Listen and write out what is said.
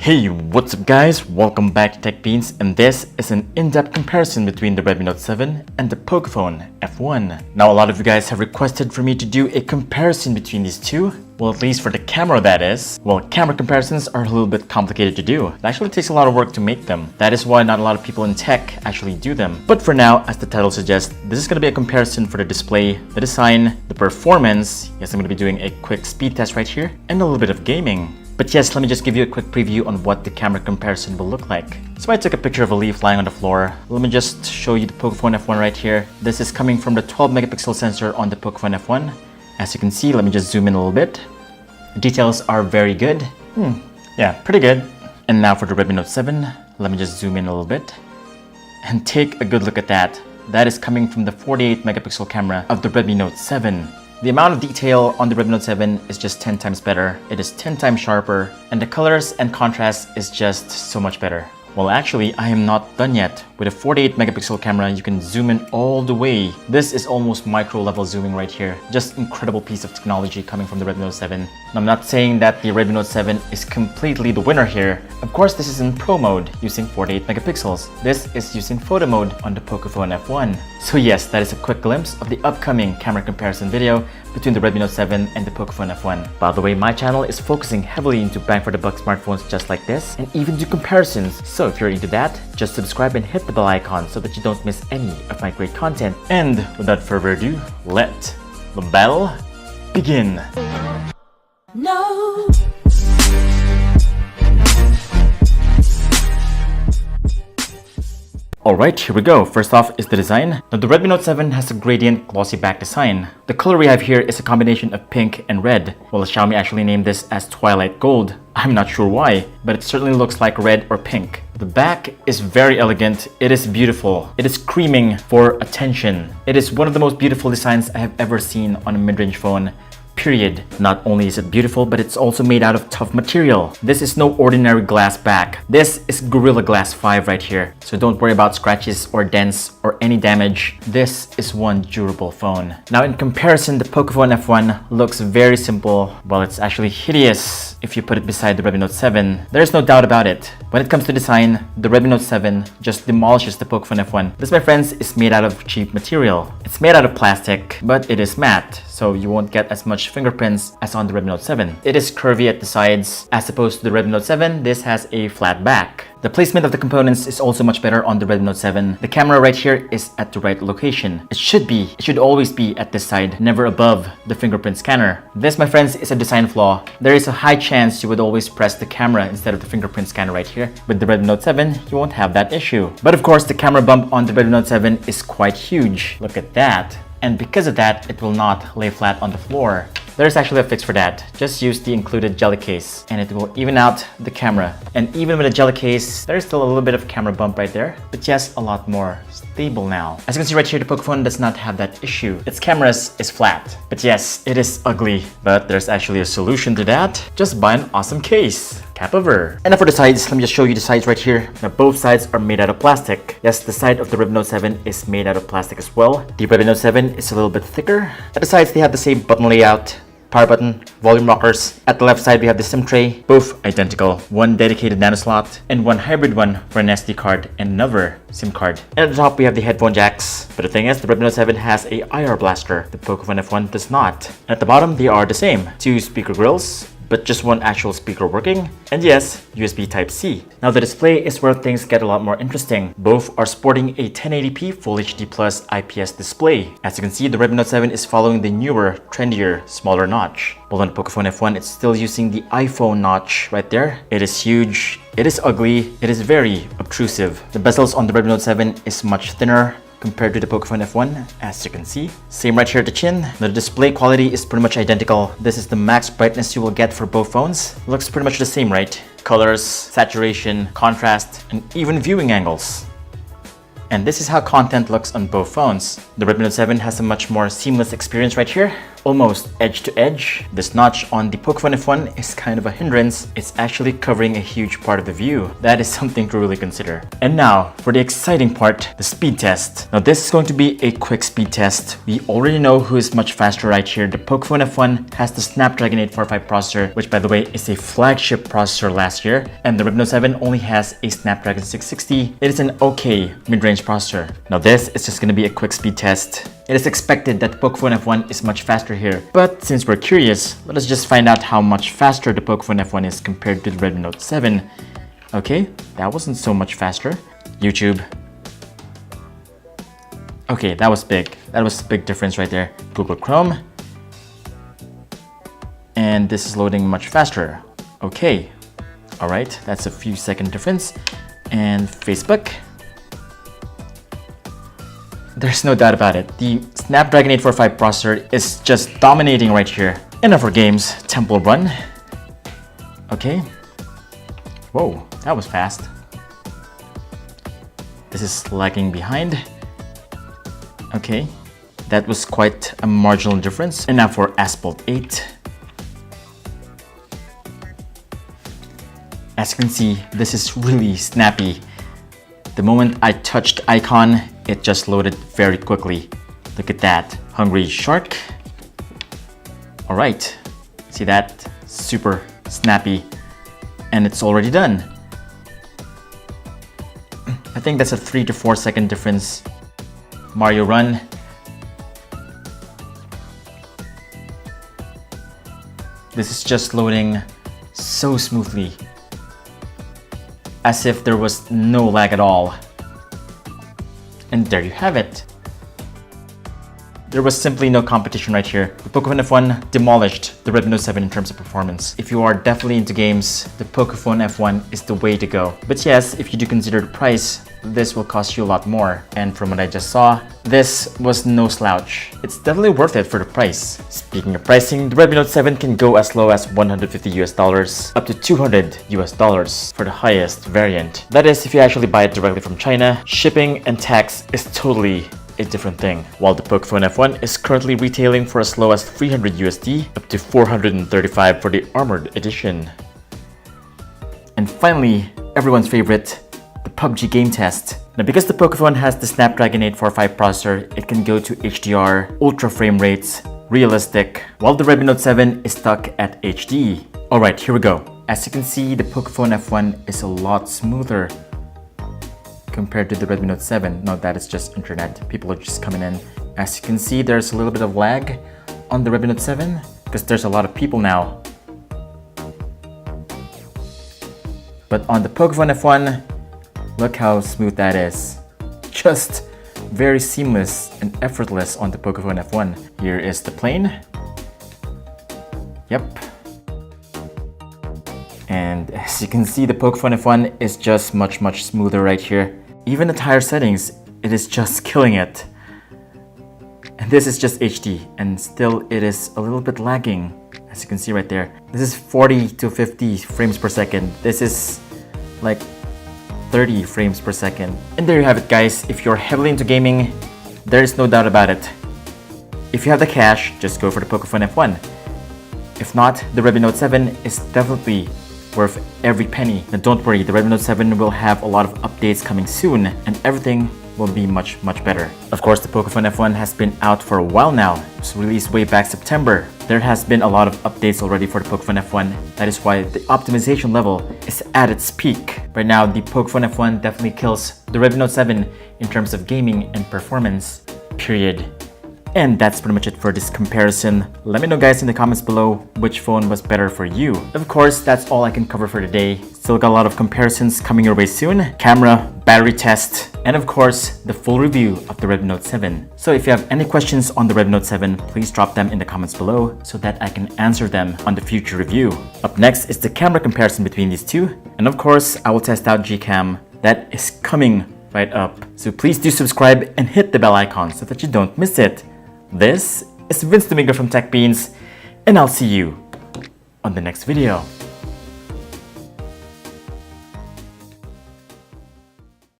Hey, what's up guys? Welcome back to Tech Beans, and this is an in-depth comparison between the Redmi Note 7 and the Pocophone F1. Now, a lot of you guys have requested for me to do a comparison between these two. Well, at least for the camera, that is. Well, camera comparisons are a little bit complicated to do. It actually takes a lot of work to make them. That is why not a lot of people in tech actually do them. But for now, as the title suggests, this is going to be a comparison for the display, the design, the performance. Yes, I'm going to be doing a quick speed test right here, and a little bit of gaming. But yes, let me just give you a quick preview on what the camera comparison will look like. So I took a picture of a leaf lying on the floor. Let me just show you the Pocophone F1 right here. This is coming from the 12 megapixel sensor on the Pocophone F1. As you can see, let me just zoom in a little bit. The details are very good. Yeah, pretty good. And now for the Redmi Note 7, let me just zoom in a little bit. And take a good look at that. That is coming from the 48 megapixel camera of the Redmi Note 7. The amount of detail on the Redmi Note 7 is just 10 times better. It is 10 times sharper, and the colors and contrast is just so much better. Well, actually, I am not done yet. With a 48 megapixel camera, you can zoom in all the way. This is almost micro level zooming right here. Just incredible piece of technology coming from the Redmi Note 7. And I'm not saying that the Redmi Note 7 is completely the winner here. Of course, this is in Pro mode using 48 megapixels. This is using photo mode on the Pocophone F1. So yes, that is a quick glimpse of the upcoming camera comparison video between the Redmi Note 7 and the Pocophone F1. By the way, my channel is focusing heavily into bang for the buck smartphones just like this, and even do comparisons. So if you're into that, just subscribe and hit the bell icon so that you don't miss any of my great content. And without further ado, let the battle begin. No. Alright, here we go. First off is the design. Now the Redmi Note 7 has a gradient glossy back design. The color we have here is a combination of pink and red. Well, Xiaomi actually named this as Twilight Gold. I'm not sure why, but it certainly looks like red or pink. The back is very elegant. It is beautiful. It is screaming for attention. It is one of the most beautiful designs I have ever seen on a mid-range phone. Period. Not only is it beautiful, but it's also made out of tough material. This is no ordinary glass back. This is Gorilla Glass 5 right here. So don't worry about scratches or dents or any damage. This is one durable phone. Now in comparison, the Pocophone F1 looks very simple. Well, it's actually hideous if you put it beside the Redmi Note 7. There's no doubt about it. When it comes to design, the Redmi Note 7 just demolishes the Pocophone F1. This, my friends, is made out of cheap material. It's made out of plastic, but it is matte, so you won't get as much fingerprints as on the Redmi Note 7. It is curvy at the sides. As opposed to the Redmi Note 7, this has a flat back. The placement of the components is also much better on the Redmi Note 7. The camera right here is at the right location. It should always be at this side, never above the fingerprint scanner. This, my friends, is a design flaw. There is a high chance you would always press the camera instead of the fingerprint scanner right here. With the Redmi Note 7, you won't have that issue. But of course, the camera bump on the Redmi Note 7 is quite huge. Look at that. And because of that, it will not lay flat on the floor. There's actually a fix for that. Just use the included jelly case and it will even out the camera. And even with a jelly case, there's still a little bit of camera bump right there, but yes, a lot more stable now. As you can see right here, the Pocophone does not have that issue. Its camera is flat, but yes, it is ugly. But there's actually a solution to that. Just buy an awesome case. Cap over. And now for the sides, let me just show you the sides right here. Now both sides are made out of plastic. Yes, the side of the Redmi Note 7 is made out of plastic as well. The Redmi Note 7 is a little bit thicker. At the sides, they have the same button layout. Power button, volume rockers. At the left side, we have the SIM tray, both identical. One dedicated nano slot and one hybrid one for an SD card and another SIM card. And at the top, we have the headphone jacks. But the thing is, the Redmi Note 7 has a IR blaster. The Pocophone F1 does not. And at the bottom, they are the same. Two speaker grills, but just one actual speaker working, and yes, USB Type-C. Now the display is where things get a lot more interesting. Both are sporting a 1080p Full HD Plus IPS display. As you can see, the Redmi Note 7 is following the newer, trendier, smaller notch. While on the Pocophone F1, it's still using the iPhone notch right there. It is huge, it is ugly, it is very obtrusive. The bezels on the Redmi Note 7 is much thinner compared to the Pocophone F1, as you can see. Same right here at the chin. The display quality is pretty much identical. This is the max brightness you will get for both phones. Looks pretty much the same, right? Colors, saturation, contrast, and even viewing angles. And this is how content looks on both phones. The Redmi Note 7 has a much more seamless experience right here. almost edge to edge. This notch on the Pocophone F1 is kind of a hindrance. It's actually covering a huge part of the view. That is something to really consider. And now for the exciting part, the speed test. Now this is going to be a quick speed test. We already know who is much faster right here. The Pocophone F1 has the Snapdragon 845 processor, which by the way is a flagship processor last year, and the Redmi Note 7 only has a Snapdragon 660. It is an okay mid-range processor. Now this is just going to be a quick speed test. It is expected that the Pocophone F1 is much faster here, but since we're curious, let us just find out how much faster the Pocophone F1 is compared to the Redmi Note 7. Okay, that wasn't so much faster. YouTube. Okay, that was big. That was a big difference right there. Google Chrome. And this is loading much faster. Okay. Alright, that's a few second difference. And Facebook. There's no doubt about it. The Snapdragon 845 processor is just dominating right here. Enough for games. Temple Run. Okay. Whoa, that was fast. This is lagging behind. Okay. That was quite a marginal difference. And now for Asphalt 8. As you can see, this is really snappy. The moment I touched icon, it just loaded very quickly. Look at that. Hungry Shark. Alright. See that? Super snappy. And it's already done. I think that's a 3 to 4 second difference. Mario Run. This is just loading so smoothly, as if there was no lag at all. And there you have it. There was simply no competition right here. The Pocophone F1 demolished the Redmi Note 7 in terms of performance. If you are definitely into games, the Pocophone F1 is the way to go. But yes, if you do consider the price, this will cost you a lot more. And from what I just saw, this was no slouch. It's definitely worth it for the price. Speaking of pricing, the Redmi Note 7 can go as low as $150 up to $200 for the highest variant. That is if you actually buy it directly from China. Shipping and tax is totally a different thing. While the Pocophone F1 is currently retailing for as low as $300 up to $435 for the Armored Edition. And finally, everyone's favorite, the PUBG game test. Now because the Pocophone has the Snapdragon 845 processor, it can go to HDR, ultra frame rates, realistic, while the Redmi Note 7 is stuck at HD. Alright, here we go. As you can see, the Pocophone F1 is a lot smoother compared to the Redmi Note 7. No, that is just internet. People are just coming in. As you can see, there's a little bit of lag on the Redmi Note 7 because there's a lot of people now. But on the Pocophone F1, look how smooth that is. Just very seamless and effortless on the Pocophone F1. Here is the plane. Yep. And as you can see, the Pocophone F1 is just much smoother right here. Even the tire settings, it is just killing it. And this is just HD, and still it is a little bit lagging, as you can see right there. This is 40 to 50 frames per second. This is like 30 frames per second. And there you have it, guys. If you're heavily into gaming, there is no doubt about it. If you have the cash, just go for the Pocophone F1. If not, the Redmi Note 7 is definitely worth every penny. Now don't worry, the Redmi Note 7 will have a lot of updates coming soon, and everything will be much better. Of course, the Pocophone F1 has been out for a while now. It was released way back September. There has been a lot of updates already for the Pocophone F1. That is why the optimization level is at its peak. Right now, the Pocophone F1 definitely kills the Redmi Note 7 in terms of gaming and performance, period. And that's pretty much it for this comparison. Let me know, guys, in the comments below which phone was better for you. Of course, that's all I can cover for today. Still got a lot of comparisons coming your way soon. Camera, battery test, and of course, the full review of the Redmi Note 7. So if you have any questions on the Redmi Note 7, please drop them in the comments below so that I can answer them on the future review. Up next is the camera comparison between these two. And of course, I will test out Gcam. That is coming right up. So please do subscribe and hit the bell icon so that you don't miss it. This is Vince Domingo from TechBeans, and I'll see you on the next video.